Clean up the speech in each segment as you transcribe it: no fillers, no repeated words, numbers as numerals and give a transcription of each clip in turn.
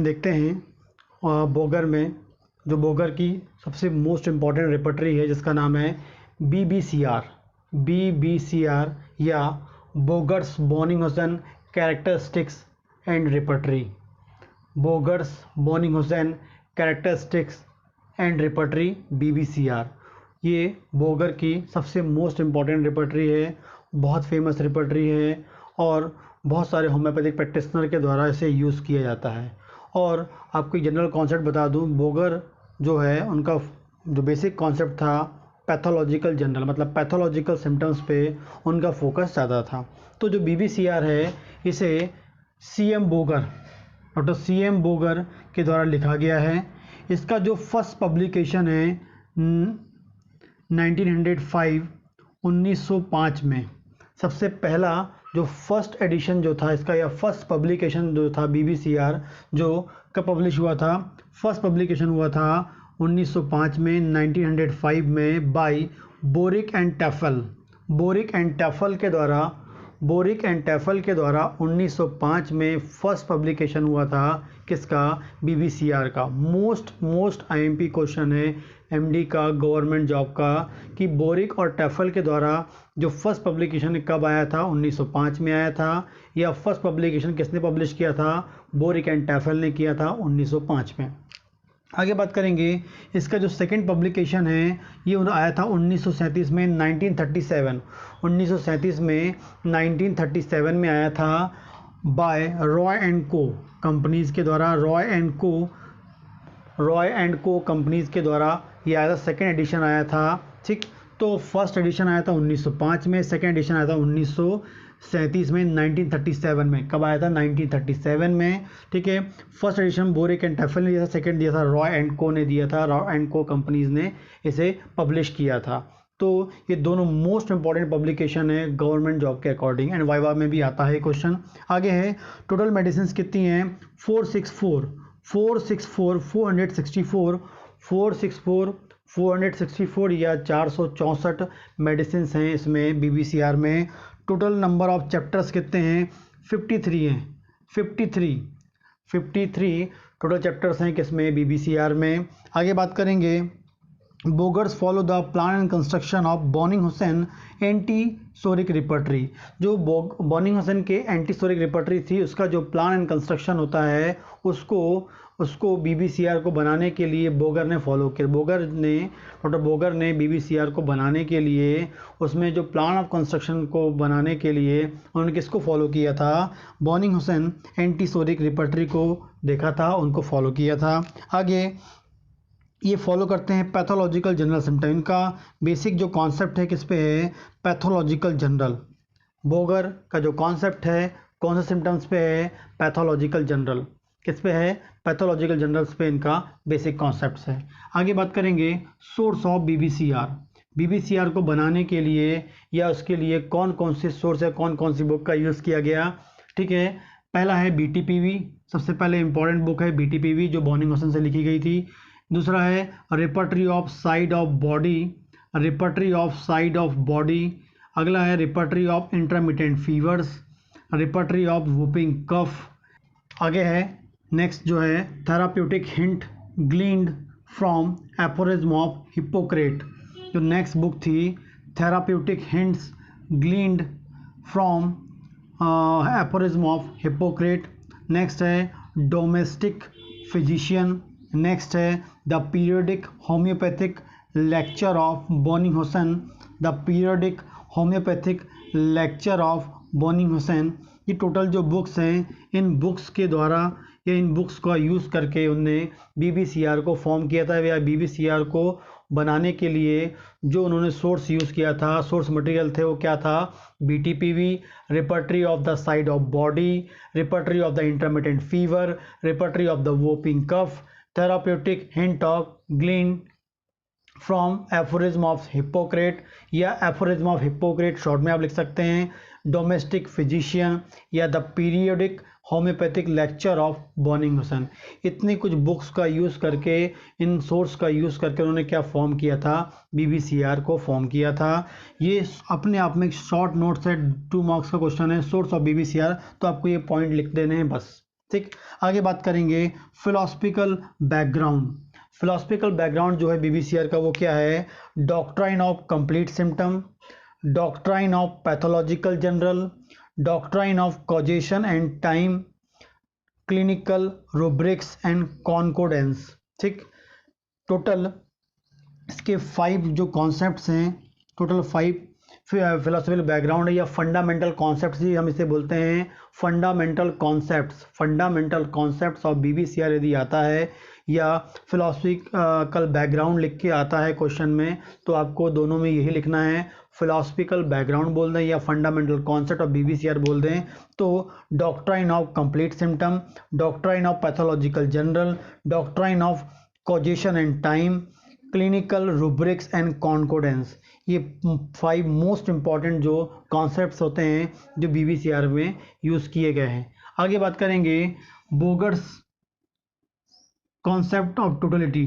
देखते हैं बोगर में, जो बोगर की सबसे मोस्ट इम्पॉर्टेंट रेपर्टरी है जिसका नाम है बीबीसीआर या Boger's Boenninghausen characteristics and repertory. Boger's Boenninghausen characteristics and repertory BBCR, ये बोगर की सबसे मोस्ट इम्पॉर्टेंट रेपर्टरी है, बहुत फेमस रेपर्टरी है और बहुत सारे होम्योपैथिक प्रैक्टिशनर के द्वारा इसे यूज़ किया जाता है। और आपको एक जनरल कॉन्सेप्ट बता दूं, बोगर जो है उनका जो बेसिक कॉन्सेप्ट था पैथोलॉजिकल जनरल, मतलब पैथोलॉजिकल सिम्टम्स पे उनका फोकस ज़्यादा था। तो जो बीबीसीआर है इसे डॉक्टर सी एम बोगर के द्वारा लिखा गया है। इसका जो फर्स्ट पब्लिकेशन है 1905 में, सबसे पहला जो फर्स्ट एडिशन जो था इसका या फर्स्ट पब्लिकेशन जो था बीबीसीआर जो कब पब्लिश हुआ था, फर्स्ट पब्लिकेशन हुआ था 1905 में 1905 में बाय बोरिक एंड टैफल के द्वारा 1905 में फर्स्ट पब्लिकेशन हुआ था किसका, बीबीसीआर का। मोस्ट आईएमपी क्वेश्चन है एमडी का, गवर्नमेंट जॉब का, कि बोरिक और टैफल के द्वारा जो फर्स्ट पब्लिकेशन कब आया था, 1905 में आया था, या फर्स्ट पब्लिकेशन किसने पब्लिश किया था, बोरिक एंड टैफल ने किया था 1905 में। आगे बात करेंगे, इसका जो सेकंड पब्लिकेशन है ये आया था 1937 में, 1937 में 1937 में आया था बाय रॉय एंड को कंपनीज़ के द्वारा, रॉय एंड को कंपनीज़ के द्वारा ये आया था, सेकंड एडिशन आया था। ठीक, तो फर्स्ट एडिशन आया था 1905 में, सेकंड एडिशन आया था 1937 में, 1937 में। कब आया था, 1937 में। ठीक है, फर्स्ट एडिशन बोरिक एंड टैफल ने दिया था, सेकंड दिया था रॉय एंड को ने दिया था, रॉय एंड को कंपनीज़ ने इसे पब्लिश किया था। तो ये दोनों मोस्ट इंपॉर्टेंट पब्लिकेशन है गवर्नमेंट जॉब के अकॉर्डिंग, एंड वाइवा में भी आता है क्वेश्चन। आगे है टोटल मेडिसिन कितनी हैं, 464 या 464 मेडिसिन हैं इसमें बीबीसीआर में। टोटल नंबर ऑफ चैप्टर्स कितने हैं, 53 हैं, 53 टोटल चैप्टर्स हैं किसमें, बीबीसीआर में। आगे बात करेंगे, Boger's follow the plan and construction of Boenninghausen antipsoric repertory. जो बोनिंगहॉसेन के एंटीसोरिक रेपर्टरी थी उसका जो प्लान एंड कंस्ट्रक्शन होता है उसको बीबीसीआर को बनाने के लिए बोगर ने फॉलो किया। डॉक्टर बोगर ने बीबीसीआर को बनाने के लिए उसमें जो प्लान ऑफ कंस्ट्रक्शन को बनाने के लिए उन्होंने किसको फॉलो किया था, बोनिंगहॉसेन एंटीसोरिक रेपर्टरी को देखा था, उनको फॉलो किया था। आगे ये फॉलो करते हैं पैथोलॉजिकल जनरल सिम्टम। इनका बेसिक जो कॉन्सेप्ट है किस पे है, पैथोलॉजिकल जनरल। बोगर का जो कॉन्सेप्ट है कौन से सिम्टम्स पे है, पैथोलॉजिकल जनरल। किस पे है, पैथोलॉजिकल जनरल्स पे इनका बेसिक कॉन्सेप्ट्स है। आगे बात करेंगे सोर्स ऑफ बीबीसीआर को बनाने के लिए या उसके लिए कौन कौन से सोर्स है, कौन कौन सी बुक का यूज़ किया गया। ठीक है, पहला है बीटीपीवी, सबसे पहले इंपॉर्टेंट बुक है बीटीपीवी जो बोनिंगहॉसेन से लिखी गई थी। दूसरा है repertory of side of body. अगला है repertory of intermittent fevers, repertory of whooping cough. आगे है नेक्स्ट जो है therapeutic hint gleaned from aphorism of Hippocrates. जो नेक्स्ट बुक थी therapeutic hints gleaned from aphorism of Hippocrates. Next है domestic physician. Next है the periodic homoeopathic lecture of Boenninghausen. ये total जो बुक्स हैं, इन बुक्स के द्वारा या इन बुक्स का यूज़ करके उनने बीबीसीआर को फॉर्म किया था, या बीबीसीआर को बनाने के लिए जो उन्होंने सोर्स यूज़ किया था, सोर्स मटेरियल थे वो क्या था, BTPV, repertory of the side of body, repertory of the intermittent fever, repertory of the whooping cough, therapeutic hint of glean from aphorism of Hippocrates, या एफोरिज्म ऑफ हिप्पोक्रेट शॉर्ट में आप लिख सकते हैं, डोमेस्टिक फिजिशियन, या the periodic homoeopathic lecture of Boenninghausen. इतनी कुछ books का यूज़ करके, इन सोर्स का यूज़ करके उन्होंने क्या फॉर्म किया था, बीबीसीआर को फॉर्म किया था। ये अपने आप में एक शॉर्ट नोट्स है, 2 मार्क्स का क्वेश्चन है, सोर्स ऑफ बीबीसीआर, तो आपको ये पॉइंट लिख देने हैं बस। ठीक, आगे बात करेंगे फिलोसफिकल बैकग्राउंड। फिलोसफिकल बैकग्राउंड जो है बीबीसीआर का वो क्या है? Doctrine of complete symptom, doctrine of pathological general, doctrine of causation and time, clinical rubrics and concordance. ठीक, टोटल इसके 5 जो कॉन्सेप्ट्स हैं, टोटल 5 फिलोसफिकल बैकग्राउंड है या फंडामेंटल कॉन्सेप्ट्स ही हम इसे बोलते हैं। फंडामेंटल कॉन्सेप्ट्स ऑफ बीबीसीआर यदि आता है या फिलोसफिकल बैकग्राउंड लिख के आता है क्वेश्चन में, तो आपको दोनों में यही लिखना है, फिलोसफिकल बैकग्राउंड बोल दें या फंडामेंटल कॉन्सेप्ट ऑफ बीबीसीआर बोल दें। तो doctrine of complete symptom, doctrine of pathological general, doctrine of causation and time, clinical rubrics and concordance, ये 5 मोस्ट इंपॉर्टेंट जो कॉन्सेप्ट्स होते हैं जो बीबीसीआर में यूज़ किए गए हैं। आगे बात करेंगे बोगर्स कॉन्सेप्ट ऑफ टोटलिटी।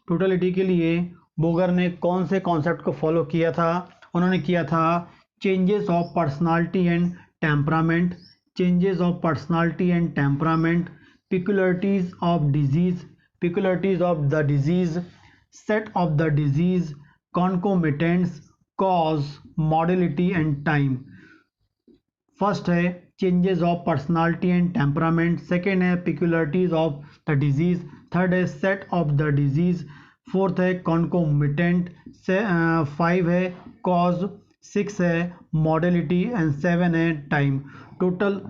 टोटलिटी के लिए बोगर ने कौन से कॉन्सेप्ट को फॉलो किया था? उन्होंने किया था changes of personality and temperament, changes of personality and temperament, peculiarities of disease, peculiarities of the disease, seat of the disease, concomitants, cause, modality and time। First है changes of personality and temperament, second है peculiarities of the disease, third है seat of the disease, fourth है concomitant, 5 है cause, 6 है modality and 7 है time. Total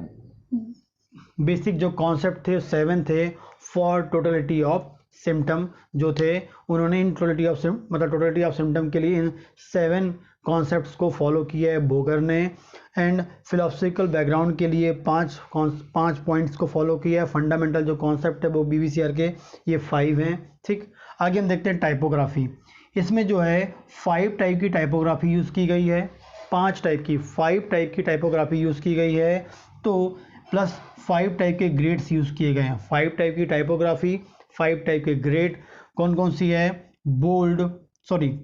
basic जो concept थे 7 थे फॉर टोटलिटी ऑफ सिम्टम जो थे। उन्होंने इन टोटलिटी ऑफ सिम्टम के लिए इन 7 कॉन्सेप्ट्स को फॉलो किया है बोगर ने। एंड फिलोसफिकल बैकग्राउंड के लिए 5 पॉइंट्स को फॉलो किया है। फंडामेंटल जो कॉन्सेप्ट है वो बीबीसीआर के ये 5 हैं। ठीक, आगे हम देखते हैं टाइपोग्राफी। इसमें जो है 5 टाइप की टाइपोग्राफी यूज़ की गई है, 5 टाइप की टाइपोग्राफी यूज़ की गई है। तो प्लस 5 टाइप के ग्रेड्स यूज़ किए गए हैं। 5 टाइप की टाइपोग्राफी, 5 टाइप के ग्रेड कौन कौन सी है?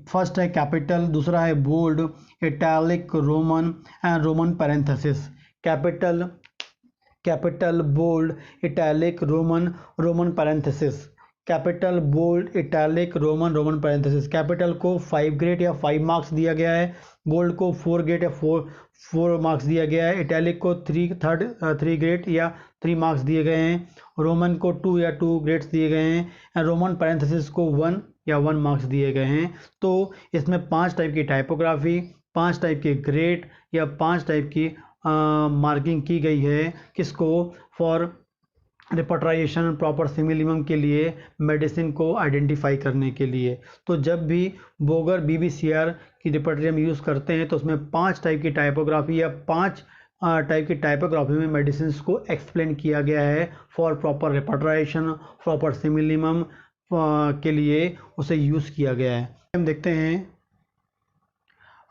फर्स्ट है कैपिटल, दूसरा है bold, italic, roman and roman parenthesis. Capital bold italic roman parenthesis, capital bold italic roman parenthesis. Capital को 5 ग्रेड या 5 मार्क्स दिया गया है, बोल्ड को 4 ग्रेड या 4 मार्क्स दिया गया है, इटैलिक को 3 ग्रेड या 3 मार्क्स दिए गए हैं, रोमन को 2 या 2 ग्रेड्स दिए गए हैं, एंड रोमन पैरेंथेसिस को 1 या 1 मार्क्स दिए गए हैं। तो इसमें 5 टाइप की टाइपोग्राफी, 5 टाइप के ग्रेड या 5 टाइप की मार्किंग की गई है। किसको? फॉर रिपोर्टराइजेशन प्रॉपर सिमिलिमम के लिए, मेडिसिन को आइडेंटिफाई करने के लिए। तो जब भी बोगर बीबीसीआर की रिपोर्टरी हम यूज़ करते हैं तो उसमें 5 टाइप की टाइपोग्राफी या 5 टाइप की टाइपोग्राफी में मेडिसिन को एक्सप्लेन किया गया है फॉर प्रॉपर रिपोर्टराइजेशन, प्रॉपर सिमिलिमम के लिए उसे यूज़ किया गया है। हम देखते हैं,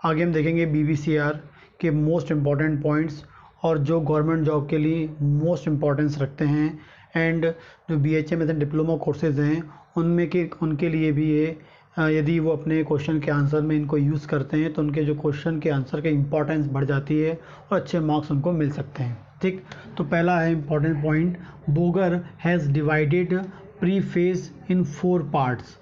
आगे हम देखेंगे बीबीसीआर के मोस्ट इम्पॉर्टेंट पॉइंट्स और जो गवर्नमेंट जॉब के लिए मोस्ट इम्पॉर्टेंस रखते हैं। एंड जो बीएचए में डिप्लोमा कोर्सेज हैं उनके लिए भी ये यदि वो अपने क्वेश्चन के आंसर में इनको यूज़ करते हैं तो उनके जो क्वेश्चन के आंसर के इम्पॉर्टेंस बढ़ जाती है और अच्छे मार्क्स उनको मिल सकते हैं। ठीक, तो पहला है important point, Bogar has divided preface in 4 parts.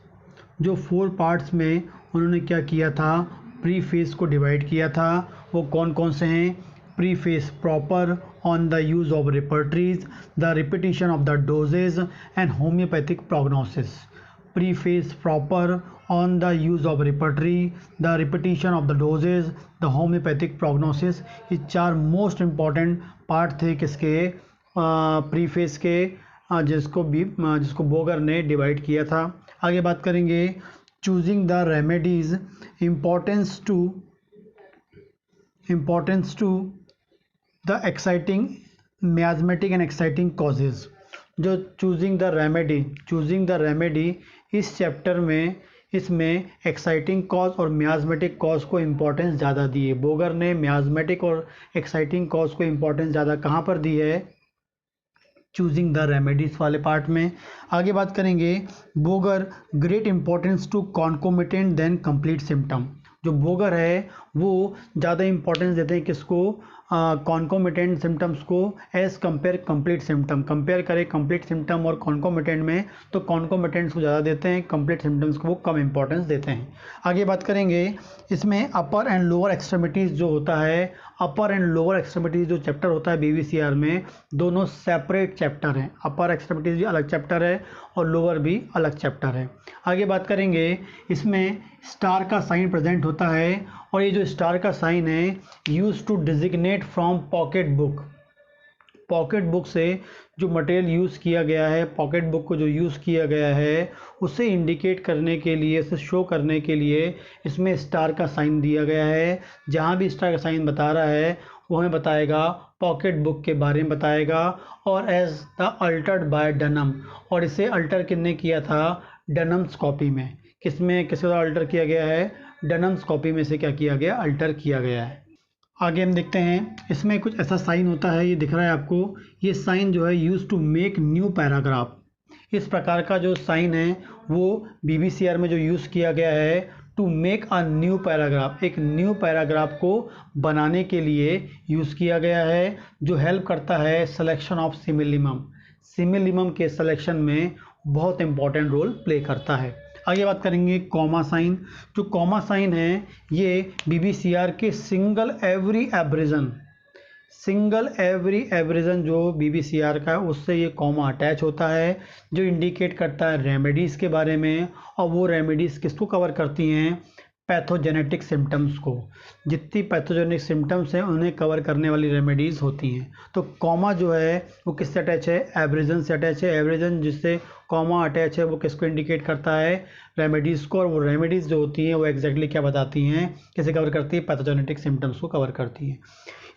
जो 4 पार्ट्स में उन्होंने क्या किया था? प्रीफेस को डिवाइड किया था। वो कौन कौन से हैं? Preface proper on the use of repertories, the repetition of the doses and homoeopathic prognosis. Preface proper on the use of repertory, the repetition of the doses, the homeopathic prognosis। ये 4 most important part थे किसके? Preface के, जिसको बोगर ने divide किया था। आगे बात करेंगे choosing the remedies, importance to the exciting miasmatic and exciting causes. जो चूजिंग द रेमेडी इस चैप्टर में इसमें एक्साइटिंग कॉज और मियाज़मेटिक कॉज को इम्पोर्टेंस ज़्यादा दी है। बोगर ने मियाज़मेटिक और एक्साइटिंग कॉज को इम्पोर्टेंस ज़्यादा कहाँ पर दी है? चूजिंग द रेमेडीज वाले पार्ट में। आगे बात करेंगे Boger great importance to concomitant than complete symptom. जो बोगर है वो ज़्यादा इंपॉर्टेंस देते हैं किसको? कॉन्कोमिटेंट सिम्टम्स को as compare complete symptom, compare करें कंप्लीट सिम्टम और कॉन्कोमिटेंट में तो कॉन्कोमिटेंट्स को ज़्यादा देते हैं, कंप्लीट सिम्टम्स को वो कम इंपॉर्टेंस देते हैं। आगे बात करेंगे इसमें अपर एंड लोअर एक्सट्रीमिटीज़ जो होता है, अपर एंड लोअर एक्सट्रीमिटीज़ जो चैप्टर होता है BVCR में, दोनों सेपरेट चैप्टर हैं। अपर एक्सट्रीमिटीज़ भी अलग चैप्टर है और लोअर भी अलग चैप्टर है। आगे बात करेंगे इसमें स्टार का साइन प्रेजेंट होता है और ये जो स्टार का साइन है use to designate from pocket book, pocket book से जो मटेरियल यूज़ किया गया है, पॉकेट बुक को जो यूज़ किया गया है उसे इंडिकेट करने के लिए, उसे शो करने के लिए इसमें स्टार का साइन दिया गया है। जहाँ भी स्टार का साइन बता रहा है वो हमें बताएगा पॉकेट बुक के बारे में बताएगा। और एज द अल्टर्ड बाय डनम, और इसे अल्टर किसने किया था, डनम्स कॉपी में। किसके द्वारा अल्टर किया गया है, डनम्स कॉपी में से क्या किया गया, अल्टर किया गया है। आगे हम देखते हैं इसमें कुछ ऐसा साइन होता है, ये दिख रहा है आपको, ये साइन जो है use to make new paragraph. इस प्रकार का जो साइन है वो BVCR में जो यूज़ किया गया है to make a new paragraph, एक न्यू पैराग्राफ को बनाने के लिए यूज़ किया गया है, जो हेल्प करता है सिलेक्शन ऑफ सिमिलिमम, सिमिलिमम के सिलेक्शन में बहुत इंपॉर्टेंट रोल प्ले करता है। आगे बात करेंगे कॉमा साइन। जो कॉमा साइन है ये BVCR के सिंगल एवरी एब्रिजन जो BVCR का है उससे ये कॉमा अटैच होता है, जो इंडिकेट करता है रेमेडीज़ के बारे में। और वो रेमेडीज़ किसको कवर करती हैं, पैथोजेनेटिक सिम्टम्स को। जितनी पैथोजेनिक सिम्टम्स हैं उन्हें कवर करने वाली रेमेडीज़ होती हैं। तो कॉमा जो है वो किससे अटैच है, एब्रिजन से अटैच है। एब्रिजन जिससे कॉमा अटैच है वो किसको इंडिकेट करता है, रेमेडीज़ को। और वो रेमेडीज़ जो होती हैं वो एग्जैक्टली क्या बताती हैं, किसे कवर करती है, पैथोजेनेटिक सिम्टम्स को कवर करती हैं।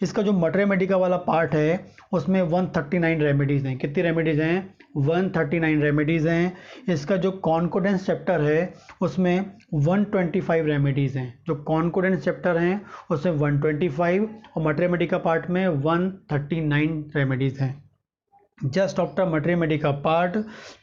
इसका जो मटेरिया वाला पार्ट है उसमें 139 रेमेडीज़ हैं। कितनी रेमेडीज़ हैं, 139 रेमेडीज़ हैं। इसका जो कॉन्कोडेंस चैप्टर है उसमें 125 रेमेडीज़ हैं। जो कॉन्कोडेंस चैप्टर हैं उसमें 125 और मटेरिया पार्ट में 139 रेमेडीज़ हैं। Just after materia part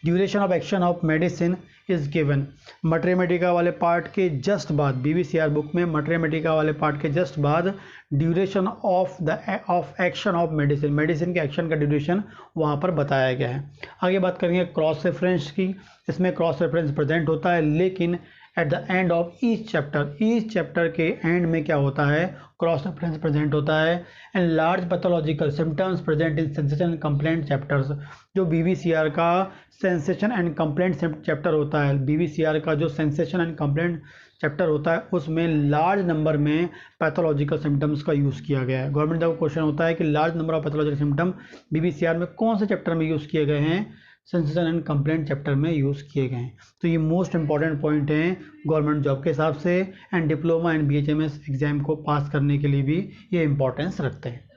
duration of action of medicine is given. Materia वाले पार्ट के जस्ट बाद, BVCR बुक में मटेरिया वाले पार्ट के जस्ट बाद duration of action of medicine, medicine के एक्शन का ड्यूरेशन वहाँ पर बताया गया है। आगे बात करेंगे क्रॉस रेफरेंस की। इसमें क्रॉस रेफरेंस प्रेजेंट होता है, लेकिन at the end of each chapter के एंड में क्या होता है, क्रॉस रेफरेंस प्रेजेंट होता है। And large pathological symptoms present in sensation and complaint chapters. जो BVCR का सेंसेशन एंड कंप्लेंट चैप्टर होता है, BVCR का जो सेंसेशन एंड कंप्लेंट चैप्टर होता है उसमें लार्ज नंबर में पैथोलॉजिकल सिम्टम्स का यूज़ किया गया है। गवर्नमेंट का क्वेश्चन होता है कि large number of pathological symptom BVCR में कौन से चैप्टर में यूज़ किए गए हैं, सेंसेशन एंड कंप्लेंट चैप्टर में यूज़ किए गए हैं। तो ये मोस्ट इंपॉर्टेंट पॉइंट हैं गवर्नमेंट जॉब के हिसाब से, and diploma and BHMS exam को पास करने के लिए भी ये इंपॉर्टेंस रखते हैं।